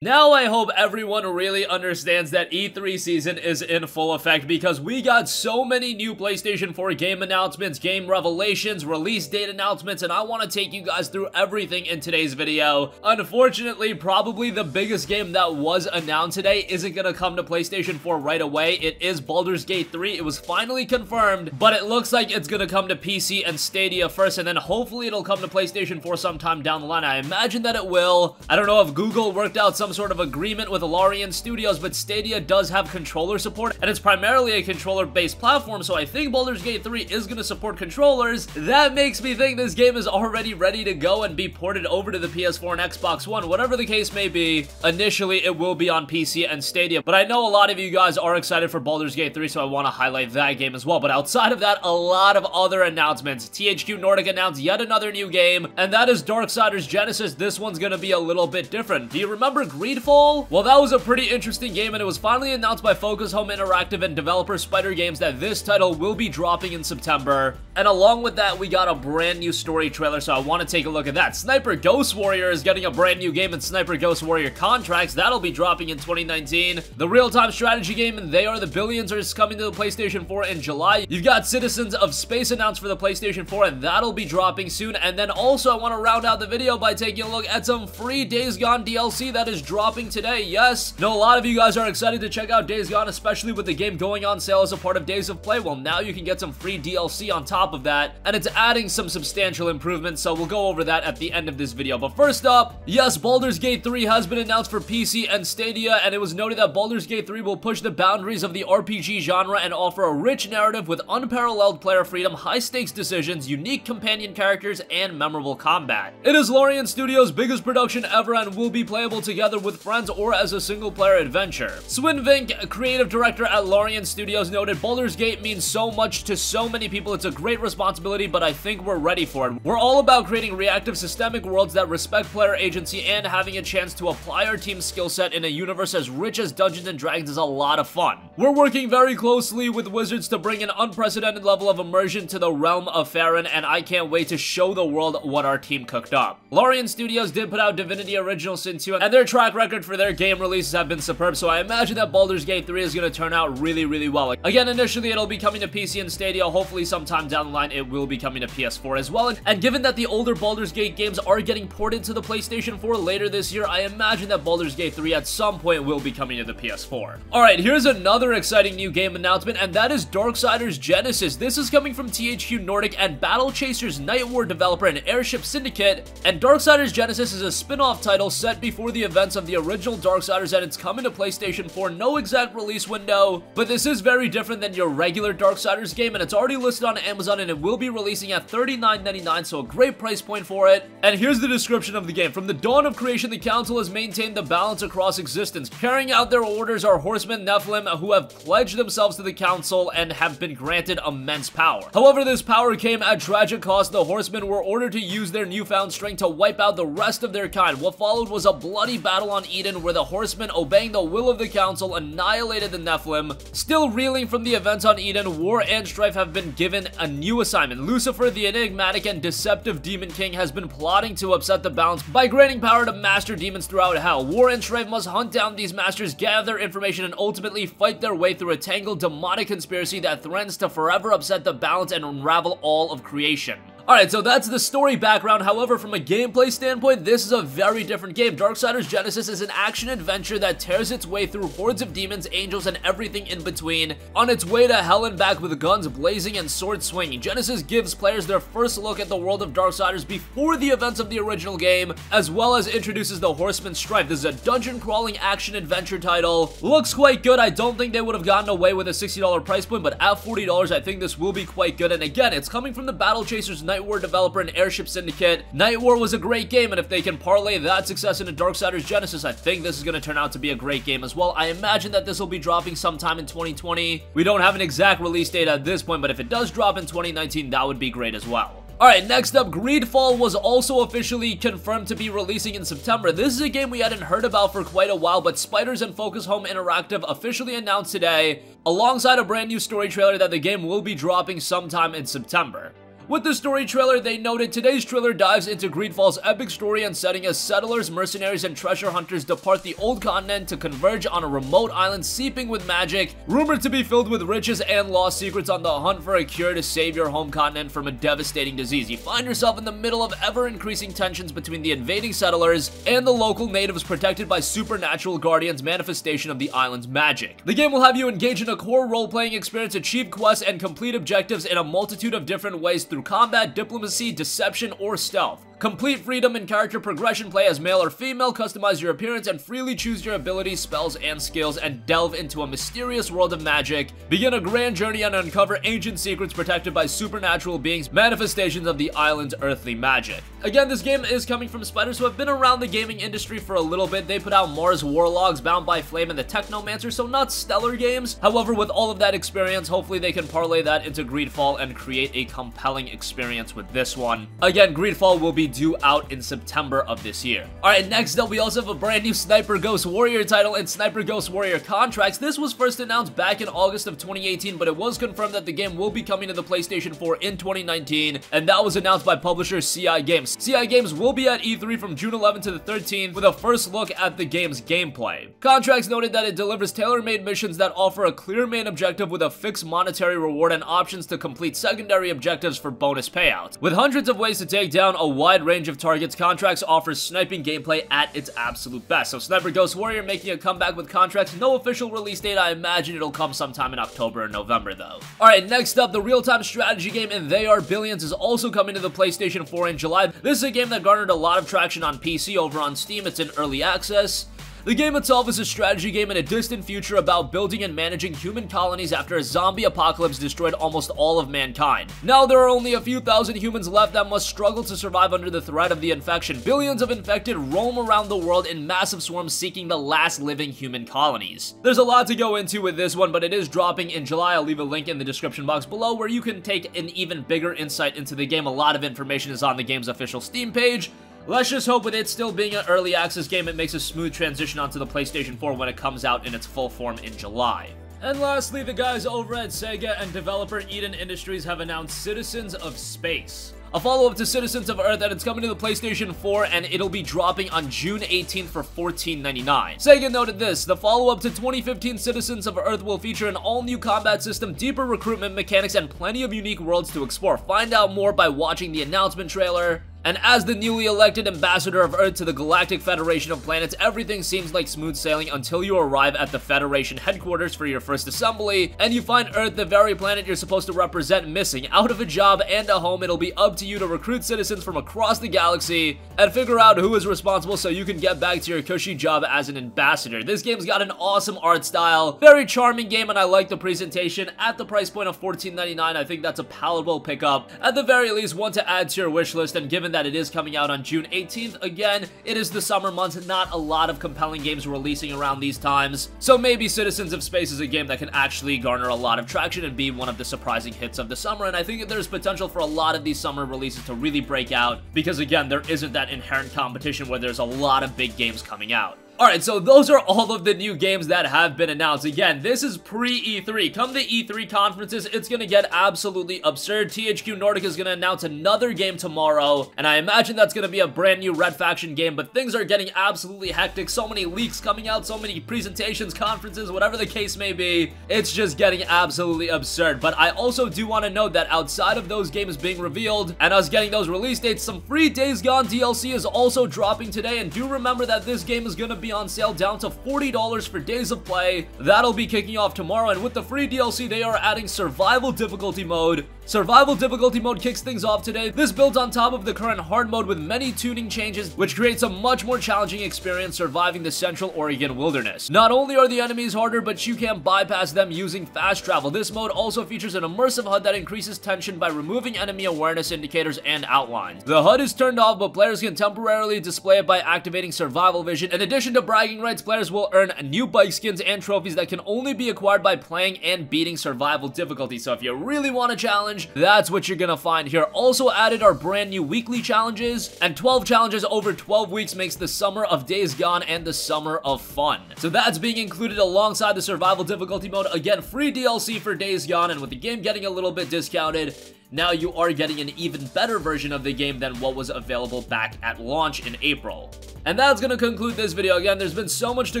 Now I hope everyone really understands that E3 season is in full effect because we got so many new PlayStation 4 game announcements, game revelations, release date announcements, and I want to take you guys through everything in today's video. Unfortunately, probably the biggest game that was announced today isn't going to come to PlayStation 4 right away. It is Baldur's Gate 3. It was finally confirmed, but it looks like it's going to come to PC and Stadia first, and then hopefully it'll come to PlayStation 4 sometime down the line. I imagine that it will. I don't know if Google worked out some sort of agreement with Larian Studios, but Stadia does have controller support, and it's primarily a controller-based platform, so I think Baldur's Gate 3 is going to support controllers. That makes me think this game is already ready to go and be ported over to the PS4 and Xbox One. Whatever the case may be, initially it will be on PC and Stadia, but I know a lot of you guys are excited for Baldur's Gate 3, so I want to highlight that game as well. But outside of that, a lot of other announcements. THQ Nordic announced yet another new game, and that is Darksiders Genesis. This one's going to be a little bit different. Do you remember Greedfall? Well, that was a pretty interesting game, and it was finally announced by Focus Home Interactive and developer Spider Games that this title will be dropping in September. And along with that, we got a brand new story trailer, so I want to take a look at that. Sniper Ghost Warrior is getting a brand new game in Sniper Ghost Warrior Contracts. That'll be dropping in 2019. The real-time strategy game, They Are the Billions, is coming to the PlayStation 4 in July. You've got Citizens of Space announced for the PlayStation 4, and that'll be dropping soon. And then also, I want to round out the video by taking a look at some free Days Gone DLC that is dropping today. Yes, know a lot of you guys are excited to check out Days Gone, especially with the game going on sale as a part of Days of Play. Well, now you can get some free DLC on top of that, and it's adding some substantial improvements, so we'll go over that at the end of this video. But first up, yes, Baldur's Gate 3 has been announced for PC and Stadia, and it was noted that Baldur's Gate 3 will push the boundaries of the RPG genre and offer a rich narrative with unparalleled player freedom, high-stakes decisions, unique companion characters, and memorable combat. It is Larian Studios' biggest production ever and will be playable together with friends or as a single-player adventure. Swinvink, a creative director at Larian Studios, noted, Baldur's Gate means so much to so many people. It's a great responsibility, but I think we're ready for it. We're all about creating reactive, systemic worlds that respect player agency, and having a chance to apply our team's skill set in a universe as rich as Dungeons & Dragons is a lot of fun. We're working very closely with Wizards to bring an unprecedented level of immersion to the realm of Faerun, and I can't wait to show the world what our team cooked up. Larian Studios did put out Divinity Original Sin 2, and their track record for their game releases have been superb, so I imagine that Baldur's Gate 3 is going to turn out really, really well. Again, initially it'll be coming to PC and Stadia. Hopefully sometime down the line it will be coming to PS4 as well. And given that the older Baldur's Gate games are getting ported to the PlayStation 4 later this year, I imagine that Baldur's Gate 3 at some point will be coming to the PS4. Alright, here's another exciting new game announcement, and that is Darksiders Genesis. This is coming from THQ Nordic and Battle Chasers Night War developer and Airship Syndicate, and Darksiders Genesis is a spin-off title set before the events of the original Darksiders, and it's coming to PlayStation 4. No exact release window, but this is very different than your regular Darksiders game, and it's already listed on Amazon, and it will be releasing at $39.99, so a great price point for it. And here's the description of the game. From the dawn of creation, the Council has maintained the balance across existence. Carrying out their orders are horsemen Nephilim who have pledged themselves to the Council and have been granted immense power. However, this power came at tragic cost. The horsemen were ordered to use their newfound strength to wipe out the rest of their kind. What followed was a bloody battle on Eden where the horsemen, obeying the will of the Council, annihilated the Nephilim. Still reeling from the events on Eden, War and Strife have been given a new assignment. Lucifer, the enigmatic and deceptive Demon King, has been plotting to upset the balance by granting power to master demons throughout hell. War and Strife must hunt down these masters, gather information, and ultimately fight their way through a tangled demonic conspiracy that threatens to forever upset the balance and unravel all of creation. Alright, so that's the story background. However, from a gameplay standpoint, this is a very different game. Darksiders Genesis is an action-adventure that tears its way through hordes of demons, angels, and everything in between, on its way to hell and back with guns blazing and swords swinging. Genesis gives players their first look at the world of Darksiders before the events of the original game, as well as introduces the Horseman Strife. This is a dungeon-crawling action-adventure title. Looks quite good. I don't think they would have gotten away with a $60 price point, but at $40, I think this will be quite good. And again, it's coming from the Battle Chasers Night War developer and Airship Syndicate. Night War was a great game, and if they can parlay that success into Darksiders Genesis, I think this is going to turn out to be a great game as well. I imagine that this will be dropping sometime in 2020. We don't have an exact release date at this point, but if it does drop in 2019, that would be great as well. Alright, next up, Greedfall was also officially confirmed to be releasing in September. This is a game we hadn't heard about for quite a while, but Spiders and Focus Home Interactive officially announced today, alongside a brand new story trailer, that the game will be dropping sometime in September. With the story trailer, they noted today's trailer dives into Greedfall's epic story and setting as settlers, mercenaries, and treasure hunters depart the old continent to converge on a remote island seeping with magic, rumored to be filled with riches and lost secrets on the hunt for a cure to save your home continent from a devastating disease. You find yourself in the middle of ever-increasing tensions between the invading settlers and the local natives protected by supernatural guardians, manifestation of the island's magic. The game will have you engage in a core role-playing experience, achieve quests, and complete objectives in a multitude of different ways through combat, diplomacy, deception, or stealth. Complete freedom in character progression, play as male or female, customize your appearance, and freely choose your abilities, spells, and skills, and delve into a mysterious world of magic. Begin a grand journey and uncover ancient secrets protected by supernatural beings, manifestations of the island's earthly magic. Again, this game is coming from Spiders, who have been around the gaming industry for a little bit. They put out Mars Warlogs, Bound by Flame, and the Technomancer, so not stellar games. However, with all of that experience, hopefully they can parlay that into Greedfall and create a compelling experience with this one. Again, Greedfall will be due out in September of this year. Alright, next up, we also have a brand new Sniper Ghost Warrior title and Sniper Ghost Warrior contracts. This was first announced back in August of 2018, but it was confirmed that the game will be coming to the PlayStation 4 in 2019, and that was announced by publisher CI Games. CI Games will be at E3 from June 11th to the 13th with a first look at the game's gameplay. Contracts noted that it delivers tailor-made missions that offer a clear main objective with a fixed monetary reward and options to complete secondary objectives for bonus payouts. With hundreds of ways to take down a wide range of targets, Contracts offers sniping gameplay at its absolute best. So Sniper Ghost Warrior making a comeback with Contracts. No official release date. I imagine it'll come sometime in October or November though. Alright, next up, the real-time strategy game And They Are Billions is also coming to the PlayStation 4 in July. This is a game that garnered a lot of traction on PC over on Steam. It's in early access. The game itself is a strategy game in a distant future about building and managing human colonies after a zombie apocalypse destroyed almost all of mankind. Now there are only a few thousand humans left that must struggle to survive under the threat of the infection. Billions of infected roam around the world in massive swarms seeking the last living human colonies. There's a lot to go into with this one, but it is dropping in July. I'll leave a link in the description box below where you can take an even bigger insight into the game. A lot of information is on the game's official Steam page. Let's just hope with it still being an early access game, it makes a smooth transition onto the PlayStation 4 when it comes out in its full form in July. And lastly, the guys over at Sega and developer Eden Industries have announced Citizens of Space, a follow-up to Citizens of Earth, and it's coming to the PlayStation 4, and it'll be dropping on June 18th for $14.99. Sega noted this: the follow-up to 2015 Citizens of Earth will feature an all-new combat system, deeper recruitment mechanics, and plenty of unique worlds to explore. Find out more by watching the announcement trailer. And as the newly elected ambassador of Earth to the Galactic Federation of Planets, everything seems like smooth sailing until you arrive at the Federation headquarters for your first assembly, and you find Earth, the very planet you're supposed to represent, missing. Out of a job and a home, it'll be up to you to recruit citizens from across the galaxy and figure out who is responsible so you can get back to your cushy job as an ambassador. This game's got an awesome art style, very charming game, and I like the presentation. At the price point of $14.99, I think that's a palatable pickup. At the very least, one to add to your wish list, and given that it is coming out on June 18th. Again, it is the summer months, not a lot of compelling games releasing around these times, so maybe Citizens of Space is a game that can actually garner a lot of traction and be one of the surprising hits of the summer, and I think there's potential for a lot of these summer releases to really break out, because again, there isn't that inherent competition where there's a lot of big games coming out. Alright, so those are all of the new games that have been announced. Again, this is pre-E3. Come to E3 conferences, it's gonna get absolutely absurd. THQ Nordic is gonna announce another game tomorrow, and I imagine that's gonna be a brand new Red Faction game, but things are getting absolutely hectic. So many leaks coming out, so many presentations, conferences, whatever the case may be. It's just getting absolutely absurd. But I also do want to note that outside of those games being revealed and us getting those release dates, some free Days Gone DLC is also dropping today, and do remember that this game is gonna be on sale down to $40 for days of play. That'll be kicking off tomorrow, and with the free DLC, they are adding Survival Difficulty Mode. Survival Difficulty Mode kicks things off today. This builds on top of the current Hard Mode with many tuning changes, which creates a much more challenging experience surviving the Central Oregon wilderness. Not only are the enemies harder, but you can bypass them using fast travel. This mode also features an immersive HUD that increases tension by removing enemy awareness indicators and outlines. The HUD is turned off, but players can temporarily display it by activating Survival Vision. In addition to bragging rights, players will earn new bike skins and trophies that can only be acquired by playing and beating survival difficulty. So if you really want a challenge, that's what you're gonna find here. Also added are brand new weekly challenges, and 12 challenges over 12 weeks makes the summer of Days Gone and the summer of fun. So that's being included alongside the survival difficulty mode. Again, free DLC for Days Gone, and with the game getting a little bit discounted, Now you are getting an even better version of the game than what was available back at launch in April. And that's gonna conclude this video. Again, there's been so much to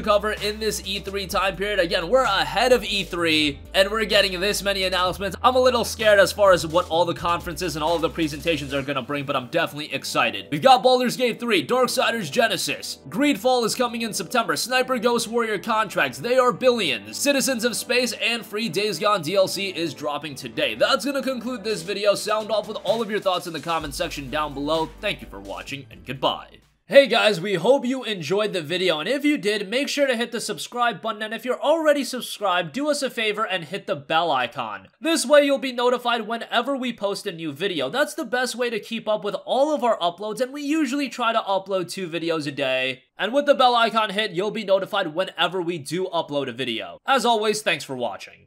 cover in this E3 time period. Again, we're ahead of E3, and we're getting this many announcements. I'm a little scared as far as what all the conferences and all of the presentations are gonna bring, but I'm definitely excited. We've got Baldur's Gate 3, Darksiders Genesis, Greedfall is coming in September, Sniper Ghost Warrior contracts, they are billions, Citizens of Space, and free Days Gone DLC is dropping today. That's gonna conclude this video. Sound off with all of your thoughts in the comment section down below. Thank you for watching, and goodbye. Hey guys, we hope you enjoyed the video, and if you did, make sure to hit the subscribe button, and if you're already subscribed, do us a favor and hit the bell icon. This way you'll be notified whenever we post a new video. That's the best way to keep up with all of our uploads, and we usually try to upload 2 videos a day. And with the bell icon hit, you'll be notified whenever we do upload a video. As always, thanks for watching.